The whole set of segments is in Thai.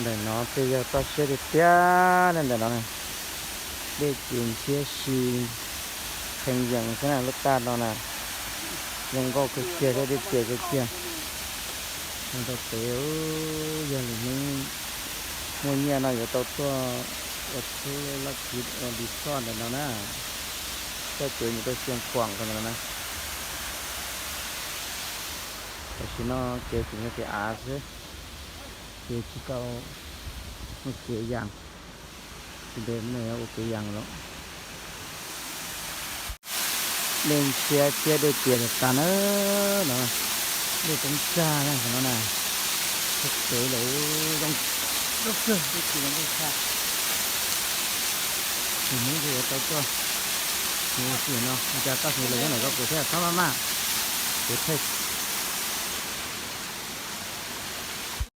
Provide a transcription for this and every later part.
để nó bây giờ ta sẽ được tia nên để nó này để chuyển chia xì thành dạng cái này lúc ta nó làยังก็คือเจียก็ได้เจียก็เจียมันจะเสียวอย่างนี้มวยเนี่ยนะอยู่ตัวตัวลักคิดดิสอนแล้วนะก็เจออยู่ตัวเชียงขวางกันแล้วนะแต่ชิโน่เจอสิ่งที่อาร์ซึเจอที่เขาโอเคอย่างที่เดิมเนี่ยโอเคอย่างแล้วเล่นเชียร์ได้เชียร์กันเนอะเนาะเล่นต้องจ้านะของเราน่ะเสียเลยต้องรบเกินที่กินไม่ใช่ทีนี้คือตัวก็มีสิเนาะมันจะตัดสินเลยไหนก็เกิดแค่ข้าวมาเกิดแค่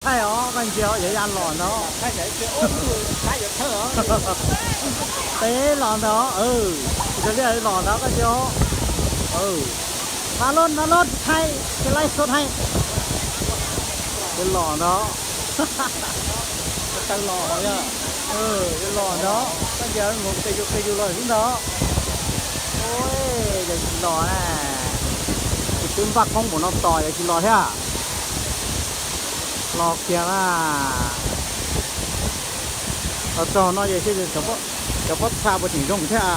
ใช่อ๋อมันเจียวอย่ายันหลอนเนาะใช่ใช่เจียวโอ้ยใช่อย่าเถอะเต้หลอนเนาะจะเรียกหลอนแล้วก็เจียวมาลดให้จะไล่สดให้เป็นหล่อเนาะตั้งหล่อเนี่ยเป็นหล่อเนาะตั้งเดี๋ยวผมไปอยู่เลยที่เนาะโอ้ยจะกินหล่อแน่ตึ้งฟักของผมน้องต่อจะกินหล่อใช่ไหมหล่อเพียงอ่ะเราจอน้อยใหญ่ใช่ไหมเฉพาะชาบะหมี่ตรงใช่ไหม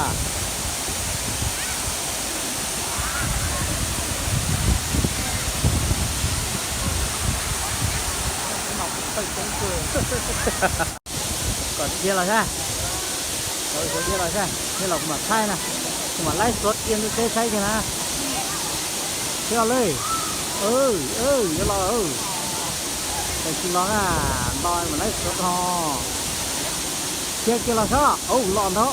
ก่อนเที่ยวเราใช่เราเที่ยวเราใช่ที่เรามาใช่นะมาไล่สดเอียงดูใช่ไหมเที่ยวเลยเดี๋ยวรอแต่กินร้องอ่ะนอนมาไล่สดฮอเที่ยวกินเราชอบหลอนเถอะ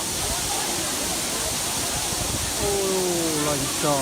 โอ้ลอยจ่อ